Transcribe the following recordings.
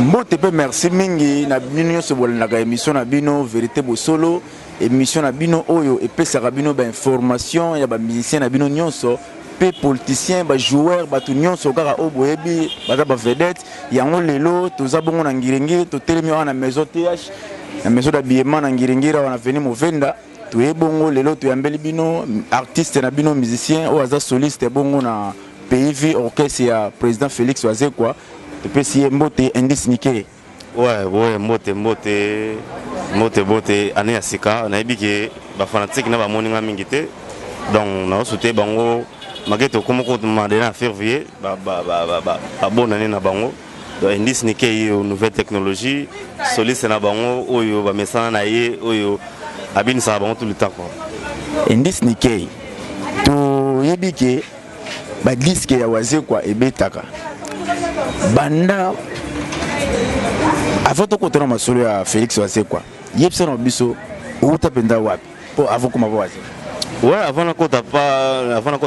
Mbote pe merci mingi na bino nyonso bolendaka émission na bino vérité bosolo émission na bino oyo epesaka bino ba information ya ba musicien na bino nyonso pe politicien ba joueur ba tout nyonso kaka o boyebi baza ba vedette yango lelo toza bongo na ngirengire to telemi wana na maison TH na maison d'habillement na ngirengire wana veni movenda to ebongo lelo to yambeli bino artiste na bino musicien o aza soliste bongo na PIV orchestre ya président Félix Wazekwa. Et puis si Mbote indice niqué. Ouais, Mbote, année à Sika, on a dit que les fanatiques n'ont pas monté à Mingité. Donc, on a sauté Bango, Maguette, comme on m'a donné à février, bonne année à Bango. Donc, indice niqué, nouvelle technologie, soliste na Bango, Oyo, Bamessa Naye, Oyo, Abin Saban tout le temps. Indice niqué, tout yébike, disque ya Wazekwa et Betaka. Banda avant de continuer ma solo à Félix Wazekwa yepsa no biso uta penda wapi po avant comment voir ouais avant na kota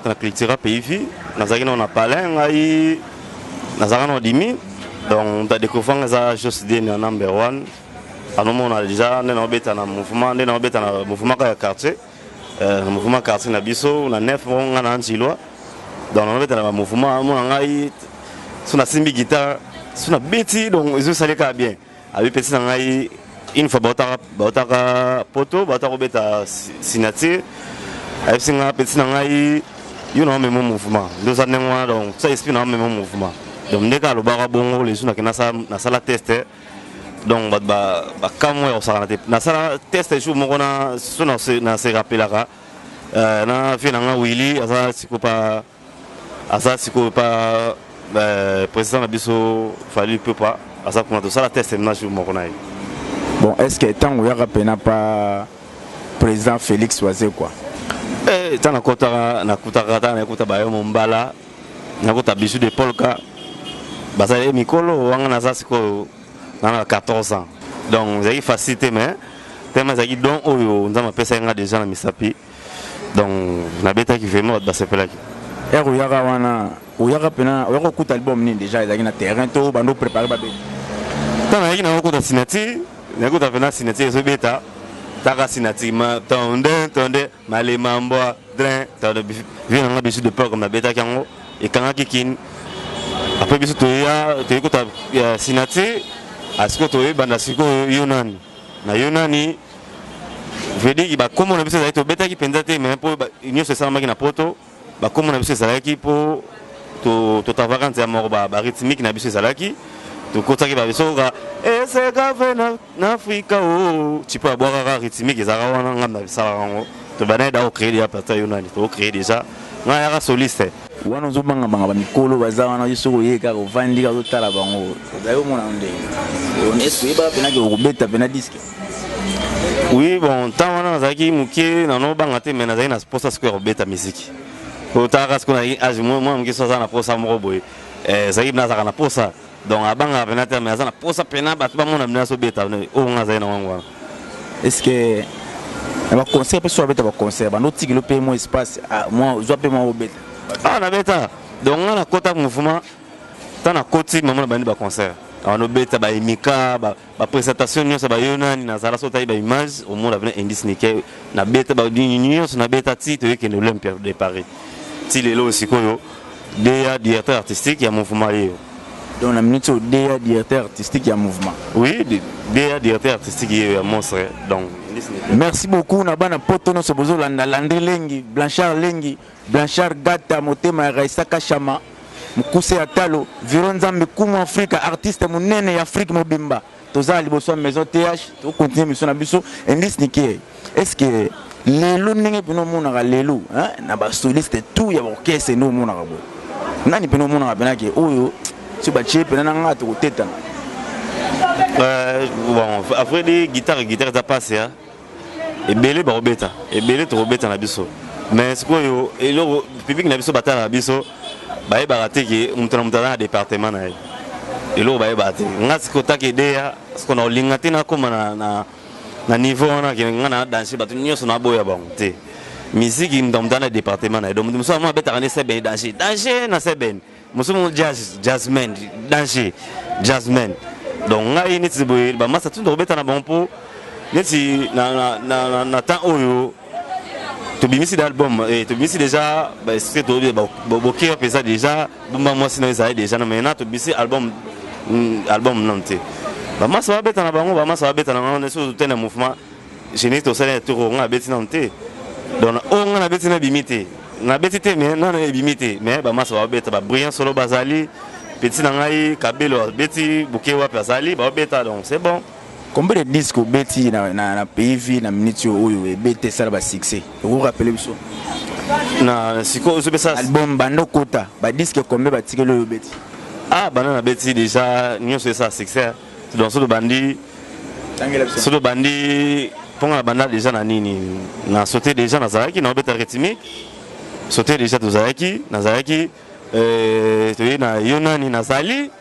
na culture pays nazaki na palais ngai nazaka na dimi donc on a découvert ça juste des number 1 à nous on a déjà na beta na mouvement ka quartier mouvement quartier na biso na neuf on na Antilwa donc on beta na mouvement mon ngai sur simbi guitare sur la bêtise donc je savais que bien avec petit nangai une fois bataka poto bataka beta signature avec singa petit nangai you know même mouvement deux années moi donc ça explique même mouvement donc ndeka lo bara bongo les suna na sala test donc ba kamwe o sala na sala test jour mo na suna na se rappelaka na fi nanga Willy asa siko pa président Abisso fallu peut pas à ça pour ça la test bon est-ce que tant où y a rappelé pas président Félix Wazekwa tant na kota ba yo mbala na kota bisu de polka basa e mikolo wanga na siko na 14 ans donc j'ai facilité mais tellement j'ai donc oyo nzama pesa nga déjà na misapi donc na beta qui vraiment ba sepela ki yaka wana uyaka pena uyaka kuta album ni déjà ezaki na terrain to bando préparer ba beta tana yaki na kuta sinati na kuta pena sinati so beta taka sinati ma tonde malema mboa drain tonde vient na bisu de peur comme na beta kango et kanga kikin après bisu to ya to kuta sinati asko to e banda siko yunani na yunani vedi ba comme on a bisu to beta ki pendate mais pour union se sama na poto ba comme on a bisu salaki pour to vacances ya morba ba rythmique na biso salaki to kotaki ba biso ga ese ka fena na Afrika o tu peux boire ka rythmique za wana ngamba bisala ngo to bana da o créer ya pata yonani to créer déjà nga ya soliste wana zo banga ba mikolo baza wana yiso ko yeka ko vandi ka to tala bango zayo mona nde on est ce ba pena ko beta pena disque oui bon tant wana zaki mukie na no banga te mena zaina sponsor square beta musique otaka ce qu'on a âge moi qui soit na posa mo boy ça ibna ça na posa donc abanga pena te mais ça na posa pena ba ba mona mna so beta o nga zaina wangu est-ce que ba concert peut soit beta ba concert ba no tiki le paye mo espace moi je paye mo beta na beta donc na kota mouvement ta na koti maman ba ni ba concert no beta ba imika ba présentation nyonso ba yonani na zala so ta ba image au monde avenir indice niqué na beta ba union na beta ti to yeke no l'Olympia de Paris. Si les lots DEA directeur artistique, il y a un mouvement. Donc la minute DEA directeur artistique, il y a un mouvement. Oui, DEA directeur artistique, il y a un monstre. Donc, merci beaucoup. On a un pote no sobozo landa Landry Lengi, Blanchard Lengi, Blanchard Gata, Motema Raisa Kashama, Mukuse Atalo, Vironzambe Kuma Afrika, artiste munene ya Afrique mobimba. Toza liboso maison TH, to continue mission na biso. Indice niqué. Est-ce que lelo ndenge pino mona ka lelo na ba soliste tout ya orchestre no mona ka bo nani pino mona ka pena ke oyo si ba chip na nga to teta bon après des guitare ça passe ya et belé ba robeta et belé to robeta na biso mais ce ko et le public na biso batala na biso ba e barate ke mutana département na et lo ba e bate ngasi ko take idea ce qu'on a lingati na comme na niveau na ki ngana danser batu nyonso na boya bonté musique ndamdana département na donc muso ma beta kana se ben danser na se ben muso jazzman danser jazzman donc ngai neti boye ba masa tout robeta na bon po neti na temps oyo to bimisi d'album et to bimisi déjà ba est to boki pesa déjà bomba moi sinon ça déjà na maintenant to bimisi album nante ba masa ba beta na bango ba masa ba beta na ngana so tena mouvement génie to sala to nga beti nante donc on nga beti na bimité na beti te mais na bimité mais ba masa ba beta ba brillant solo bazali petit nangai kabelo beti bukewa bazali ba beta donc c'est bon. Combien de disques beti na PV na minute oyo e beti ça ba succès vous rappelez biso na siko so besa album bando kota ba disque combien ba tikelo yo beti ah banana beti déjà nyo c'est ça succès donc so bandi so bandi ponga banda déjà na nini na sauté déjà na zaraki na beta rythmique sauté déjà to zaraki na zaraki to na yonani na sali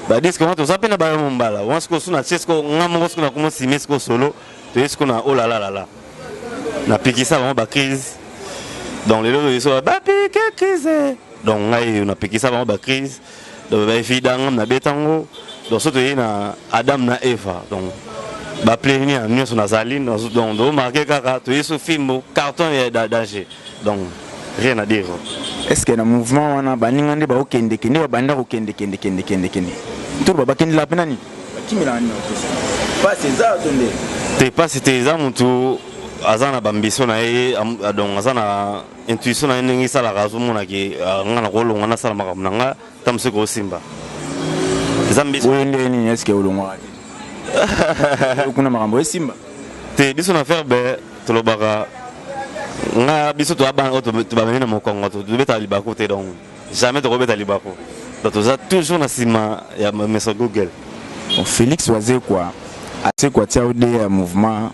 ba disque on to sapena ba mbala once ko suna chesko ngamo ko na como simesko solo to esko na oh là là na pikisa ba crise donc les lots so ba pique crise donc ngai na pikisa ba crise donc ba fidang na betango donc so to na Adam na Eva donc ba plénier nyo so na sali donc do marquer kaka to eso film carton et danger donc rien à dire. Est-ce que le mouvement on a baningande ba okende kende banda okende kende tout ba bakende la penani kimila ni pas c'est ça tonde t'es pas c'était ça mutu azana bambiso na e donc azana intuition na ngi sala razo mona ki ngana ko longa na sala makamnanga tamse ko simba zambi wende ni est-ce que ulongwa kuna makambo simba te biso na faire be to lo baka nga biso to ba to ba menina mo kongo to beta libako te donc jamais to beta libako donc ça toujours na sima ya meso Google. Félix Oazé quoi assez quoi tia de mouvement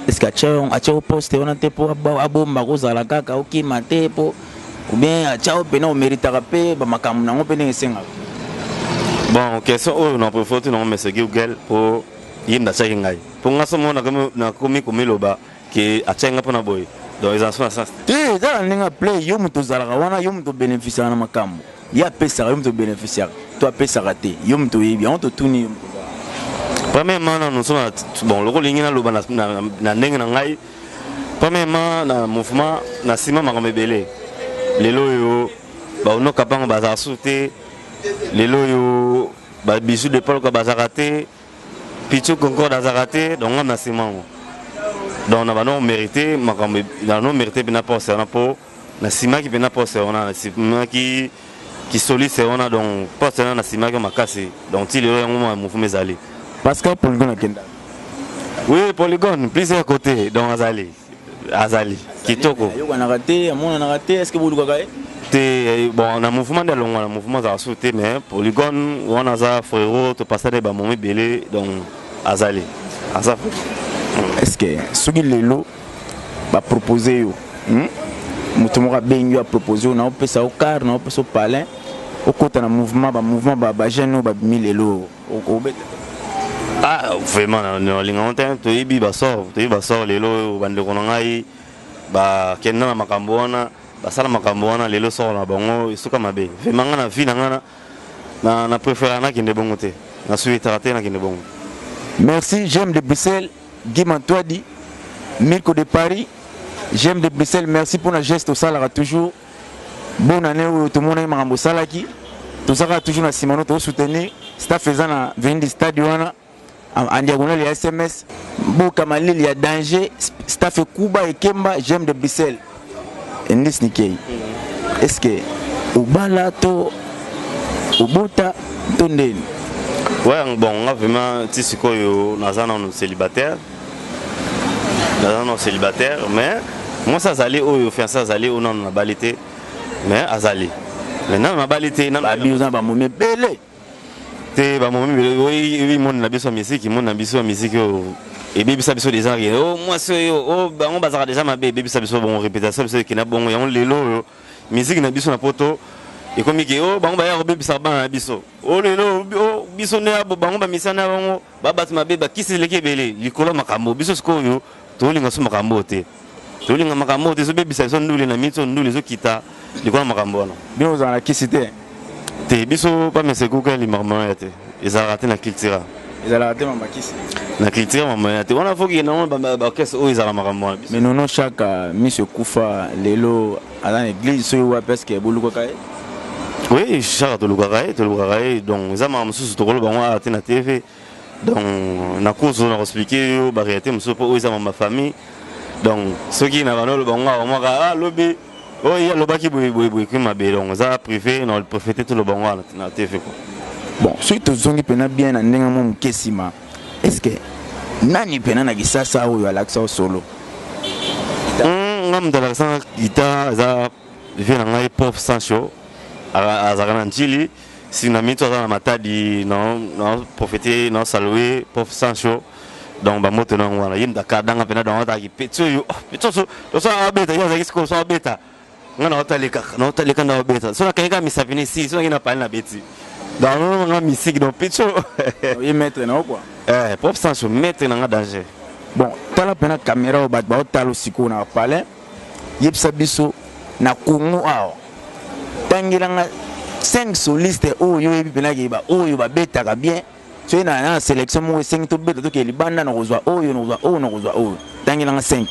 est-ce que acha poste on a te pour abomba ko zala kaka oki mate po ou bien acha pena o mérite rapé ba makambo nango pena esenga bon question oh non pour photo non meso Google pour yinda cha ngai pour nga somo na komi komiloba ke acha nga pona boy donc ils en sont à ça eh ça ninga play yo muto zala wana yo muto bénéficier na makambo ya pesa yo muto bénéficiaire toi pesa raté yo muto yebi on to tuni premièrement nous sommes bon le rôle ngina loba na ndenge na ngai premièrement na mouvement na sima makambe belé lelo yo ba ono kapanga baza sauter lelo yo ba bisu de Paul ko baza raté pichu konko baza raté donc na sima donc on a mérité makambe na non mérité bina poste na po na sima ki bina poste on a sima qui solide on a donc poste na sima ki makasi donc il y a un mouvement ezali Pascal Polygone Kenda. Oui, Polygone, plusieurs côtés dans Azali. Kitoko. On a raté, on a raté, est-ce que vous le voyez? Bon, on a un mouvement de long, un mouvement à sauter, mais Polygone, on a un frérot, tu passes des bamons belé, donc Azali. Est-ce que ce qui est là, va proposer, Moutoumora Bengu a proposé, on a fait ça au car, on a fait ça au palais, au côté d'un mouvement, bah, jeune, bah, mille lots, au bête. Ah, vraiment, on lingonte, tu ibi basor lelo bande konangai ba kenna na makambona basala makambona lelo sort na bango isuka mabe. Vraiment na vie na préfère na kinde bongo te. Na suite raté na kinde bongo. Merci, j'aime de Bruxelles, Guy Mantouadi, Mirko de Paris. J'aime de Bruxelles, merci pour le geste au salara toujours. Bonne année tout le monde est marambo salaki. Tout ça toujours na Simano to soutenir. Staff faisant na venir du stade en diagonale il y a SMS Boka Malil il y a danger staff Kuba et Kemba j'aime de Bruxelles et Nisnikei est-ce que Ubala to Ubota Tonden ouais bon on a vraiment tisiko yo nazana on célibataire mais moi ça zali o yo faire ça zali on a balité mais azali maintenant ma balité na abiuza ba momé belé te ba momi oui mon na biso musique et bébé ça biso déjà oh moi c'est oh ba on bazara déjà ma bébé ça biso bon répétition c'est que na bon ya on lelo musique na biso na poto et comme que oh ba on ba ya bébé ça ba biso oh lelo oh biso ne ba on ba misana bango ba bat ma bébé qui c'est leke belé likolo makambo biso sko yo to linga so makambo te to linga makambo te so bébé ça so ndule na mito ndule zo kita likolo makambo na bien aux en la qui c'était te biso pas mais c'est Google les marmons ya te ils ont raté la culture ils ont raté ma makisi la culture marmons ya te on a faut que non ba qu'est-ce ils ont marmons mais non chaque monsieur Kufa lelo à l'église so wa parce que boluko kai oui chaque to lugarai donc ils ont marmons sous to lo ba raté na TV donc na cause on a expliqué ba réalité monsieur pour ils ont ma famille donc ceux qui n'a pas le bon on lobby oh il y a le baki boy qui m'a bien donc ça privé non le prophété tout le bon na TV quoi bon surtout zongi pena bien na ndenga mo mkesima est-ce que nani pena na kisasa oyo alaksa solo ngam de l'accent guitare za vient ngai prof Sancho azakana njili sina mito za matadi non prophété non saluer prof Sancho donc ba moto non wala yinda kadanga pena dans ta ki petso yo petso so ça beta ya za ko so beta ngana hotalika na beta so na kaika misafini si so ngina pa na beti dans non musique donc petso y mettre na quoi prof Sancho mettre na danger bon tala pena caméra ba talo siko na palais yepsa biso na Congo awo tangiranga 5 solistes oyo yebi pena ki ba oyo ba beta ka bien so na sélection mo 5 to beta to ke libanda na kozwa oyo na kozwa oyo tangiranga 5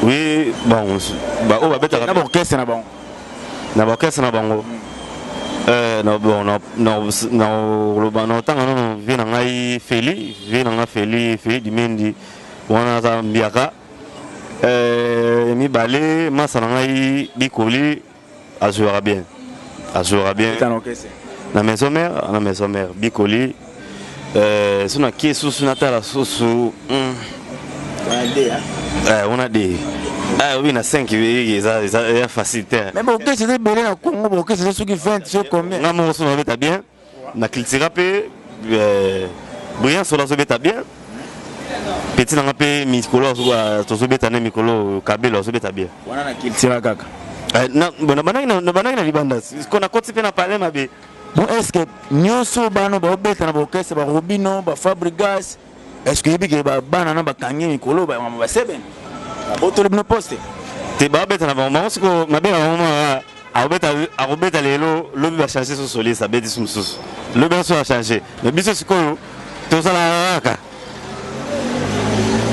oui bon ba o ba beta ka na orchestre na bon no bon no lo ba no tanga no vina ngai Feli Dimendi wana za mbiaka mi balé masana ngai Bikoli azura bien na maison mère Bikoli suna ki susu na tala susu on a des oui na 5 ça facilité mais bon que c'est belé na Congo bon que c'est ce qui fait ce combien na mo so beta bien na culture pe brillant sur la so beta bien petit na pe mikolo so beta na mikolo kabelo so beta bien wana na culture kaka na banana libanda kona koti pe na parler mabe bon est-ce que nyoso bano ba beta na orchestre ba Robino ba Fabregas est-ce que yebike ba bana na ba kangi mikolo ba mama ba seben auto le poste te ba beta na ba mama siko mabe na mama a beta lelo lobi ba changer so solé ça beti sumsus lobi so a changer mais biso siko to sala aka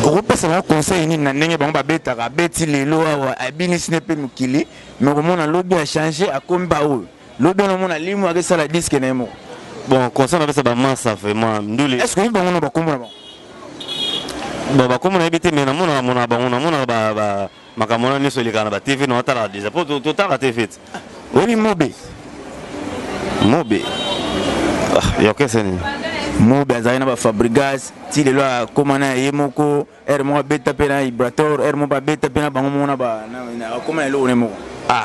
repesa na conseil ni na ndenge bango ba beta ka beti lelo awa abini sinepe mukili mais comment na lobi a changer a komba o lobi na mona limu a sala disque na mo bon conseil na besa ba massa vraiment ndule est-ce que bango na ba komona ba ba komona ebite mais na mona bango na mona ba makamona ni so likana ba TV no tala déjà pour tout tala TV oui mobe yo kese ni mobe azana ba Fabregas ti lelo komana yemoko mo beta pena vibrator mo ba beta pena bango mona ba na komana lelo nemo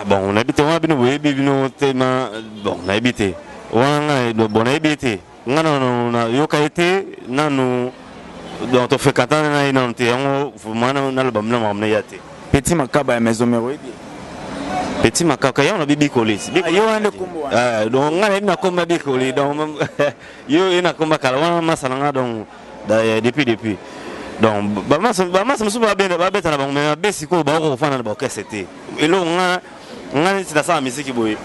bon on habite on bino bino tema bon na habite wana bon na habite ngana na yo kaite nanu donc to fait katana na inante yango vraiment na album na mamna yate petit makaba ya maison mère petit makaka ya on a bibi kolisi yo ande kumbo donc ngana ina komba bikoli donc yo ina komba kala wana masala nga donc depuis donc ba masa musu ba beta na bango mais besi ko ba ko fana ba kesete elo nga ti da sa misiki boy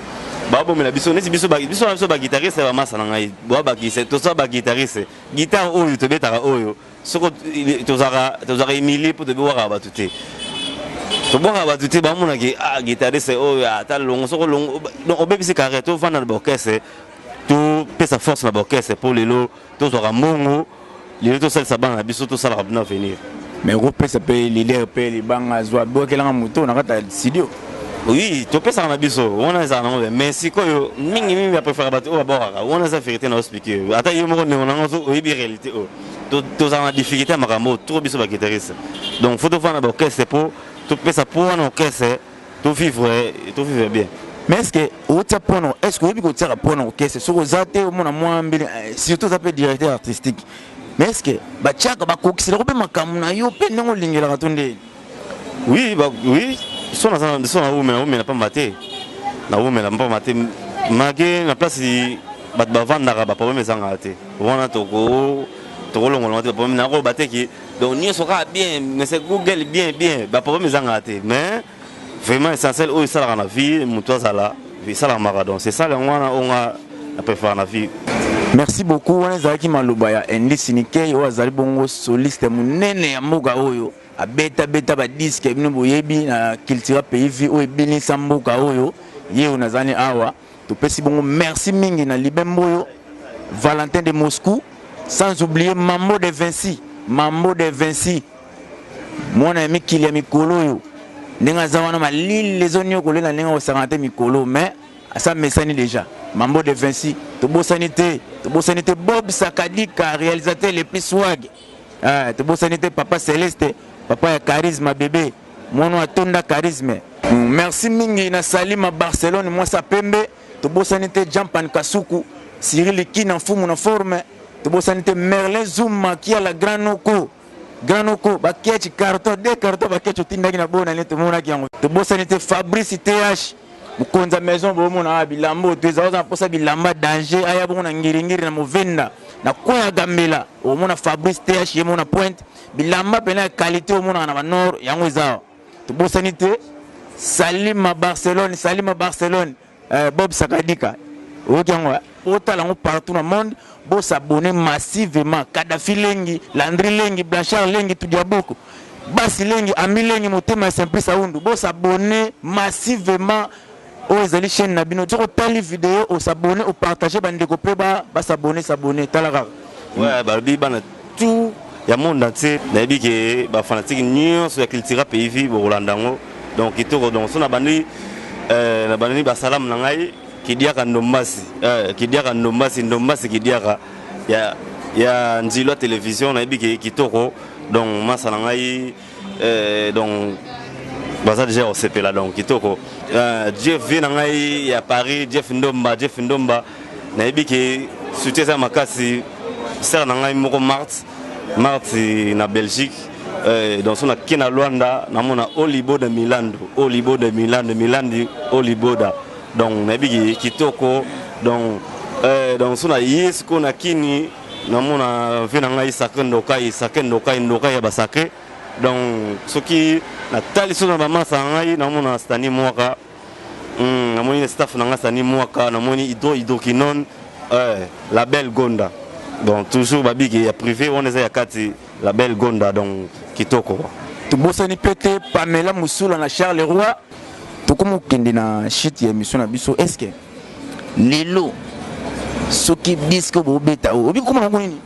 ba bo mela biso neti biso ba guitariste ba masala ngai bo ba ki to so ba guitariste guitare oyo to beta oyo soko tozaka Emily pour te boire ba tuté to boire ba tuté ba mona ki guitariste oyo ata longo soko longo donc obebisi carré to vana ba orchestre to pesa force na ba orchestre pour lelo to zora mongo lelo to salsa bana biso to sala na venir mais repesa pe leader pe li banga zwa bokelanga moto na kata studio oui to pesa na biso on a za na mais si ko yo mingi ba préférer ba to ba on a za vérité na expliquer ata yo mo ne on a zo oyebi réalité tous en difficulté à Maramo, trop bien sur la guitariste. Donc, faut faire un orchestre pour tout faire ça pour un orchestre, tout vivre bien. Mais est-ce que au Japon, est-ce que vous pouvez dire pour un orchestre, sur les athées, au monde moins surtout ça peut directeur artistique. Mais est-ce que bah tchaka bah coxer le problème makamuna yo peine on ligne la ratonde. Oui, bah oui, sont na où mais n'a pas maté. Na où mais n'a pas maté. Magé na place bah vendre ba problème ezanga athée. Wana toko donc nous sera bien mais c'est Google bien bah problème mais vraiment essentiel où ça dans la vie muto sala puis ça la marathon c'est ça on a préféré la vie. Merci beaucoup wana zaki malobaya Endis Nikei o azali bongo soliste munene ya mboka oyo abeta ba disque bino boyebi na culture pays vi o ebini samboka oyo ye onazani awa to pesi bongo merci mingi na Libemboyo Valentin de Moscou sans oublier Mambo de Vinci mwana mikili ya mikolo yo ndinga zawana malili les onyo kolela ndinga osangate mikolo mais ça mesani déjà Mambo de Vinci to bosanité Bob Sakadika réalisateur le plus swag to bosanité papa Céleste papa ya charisme bébé mwana atonda charisme merci mingi na Salima Barcelone moi sa pembe to bosanité Jampan Kasuku Cyril Kina fumu na forme to bosanité Merlin Zuma qui a la Grand Oko bakechi carton de carton bakechi tindaki na bona nete mona ki yango to bosanité Fabrice TH mukonza maison bomona bilambo tezaza posa bilamba danger aya bona ngiringiri na movenda na koya gambela omona Fabrice TH yemona point bilamba pena qualité omona na nord yango ezao to bosanité Salima Barcelone Bob Sakadika okiango otalango partout dans le monde bo s'abonner massivement Kadhafi lengi Landry lengi Blanchard lengi Tudiaboko Basi lengi Ami lengi Motema Simplice Aundu bo s'abonner massivement aux chaînes na bino tiko tali vidéo au s'abonner au partager bandeko pe ba s'abonner talaka ouais balbi bana tout ya monde entier na bi ke ba fanatique nyonso ya culture pays vi bo Rolandango donc kitoko donc so na bandi ba salam na ngai kidiaka ndombasi ndombasi kidiaka ya nzilo télévision na bi kitoko donc masa na ngai donc baza déjà au CP là donc kitoko Jeff vient na ngai ya Paris Jeff Ndomba na bi ki soutien makasi ser na ngai moko Mart na Belgique donc on a kina Luanda na mona Olibo de Milando Oliboda donc nabi kitoko donc on a yes ko na kini na mona vena ngai sakendo kai ya basake donc soki na tali so na mama sangai na mona stani mwaka na moni staff na nga stani mwaka na moni ido kinon la belle Gonda donc toujours babiki ya privé on est ya kati la belle Gonda donc kitoko to bosani pete Pamela Musula na Charles Roy to komo kende na shit ya émission na biso est-ce que lelo soki disque bo beta obi komo na nini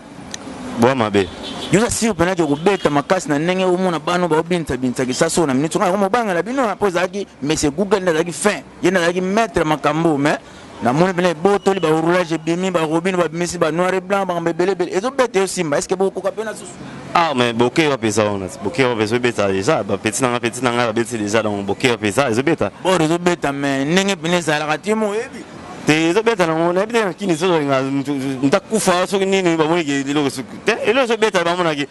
bo mabe yoza si pena ke beta makasi na ndenge omona bano ba binta ki saso na minute ngako mobanga la bino na poza ki monsieur Google ndaki fin yena ndaki mettre makambo mais na moni bene botoli ba roulage bimi ba robin ba messi ba noir et blanc ba mbebele ezo beta simba est-ce que bo ko kapena susu ah mais bokeh va pesa on bokeh va pesa beta déjà ba petit na ba beta déjà donc bokeh va pesa ezo beta bon ezo beta mais ndenge pene za la katimo ebi te ezo beta na on ebita na kini so nga ndakufa so nini ba moni ke dilo so te elo so beta ba mona ki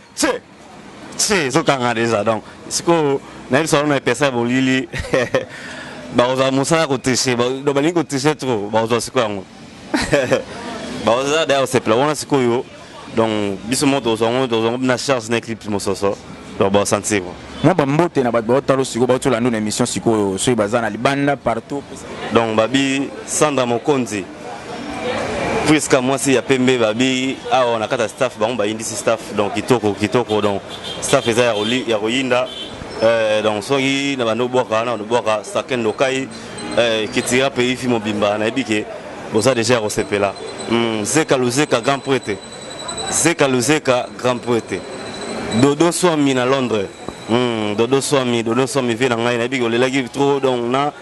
che so kanga déjà donc siko na so na pesa bolili ba oza musa ko tese ba do bali ko tese trop ba oza siko yango ba oza da se pla wana siko yo donc biso moto zo na charge na clip mososo donc ba sentir moi ba mbote na ba talo siko ba to la no émission siko so bazana libanda partout donc babi Sandra Mokonzi puisque moi si ya pembe babi on a kata staff ba on ba indi staff donc kitoko donc staff eza ya royinda donc soki na bando boka sakendo kai kitira pays fi mobimba na bike boza déjà au CP là Zeka Luzeka grand prêtre Dodo Swami na Londres Dodo Swami vient ngai na bike olelaki trop donc na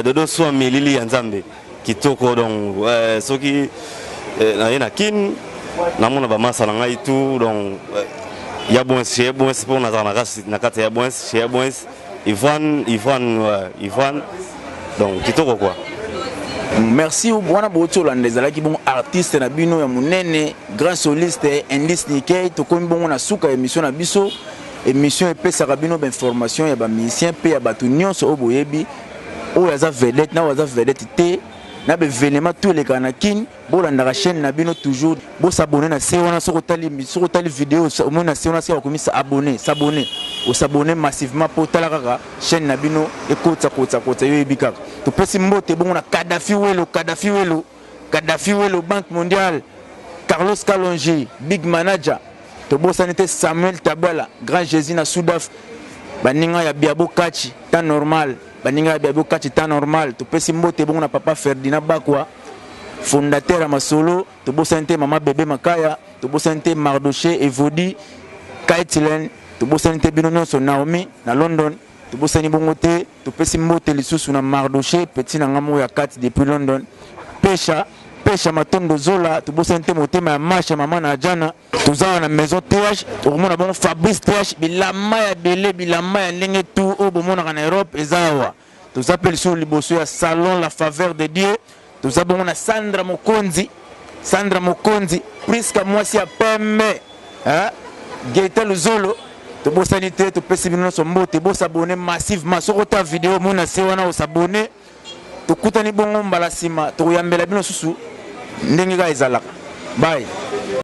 Dodo Swami Lili ya Nzambe kitoko donc soki na yena kin na mona ba masa na ngai tout donc ya bon pour na kata ya bon chez bon Ivan donc kitoko quoi merci bwana botola ndezalaki bon artiste na bino ya munene grand soliste Endis Nikei to komi bon na suka émission na biso émission epesaka bino ba information ya ba musicien pe ya batu nyonso oboyebi o yaza vedette na waza vedette te na événement tout les kanakin bolanda la chaîne na bino toujours bo s'abonner na se wana soko tali vidéo au moins na se wana soko komisa s'abonner o s'abonner massivement pour tala kaka chaîne na bino e kota yo ebika to pesi mbote bongo na Kadhafi Welo Banque Mondiale Carlos Kalonji big manager to bosanité Samuel Tabala grand Jésus na Soudaf baninga ya biabo kachi temps normal to pesi mbote bongo na papa Ferdinand Bakwa fondateur à Masolo to bosanité mama bébé Makaya to bosanité Mardoché Evodi Kaitilen to bosanité binono so Naomi na London to bosani bongo te to pesi mbote lisusu na Mardoché petit na ngamo ya 4 depuis London Pesha Matondo Zola, tu bosses un thème à marche, maman na jana, tu as na maison TH, au moins bon Fabrice TH, bilama belé, bilama lingue tout au bon en Europe, et zawa. Tu appelles sur le bossu à salon la faveur de Dieu, tu as bon na Sandra Mokonzi, presque moi si à Pemme, hein, Gaëtan Zolo, tu bosses sanité, tu peux s'abonner sur mot, tu bosses abonner massivement sur ta vidéo, mon aséwana au s'abonner. Tukutani bongo mbala sima, tukuyambela bino susu ndenge ga ezalaka. Bye.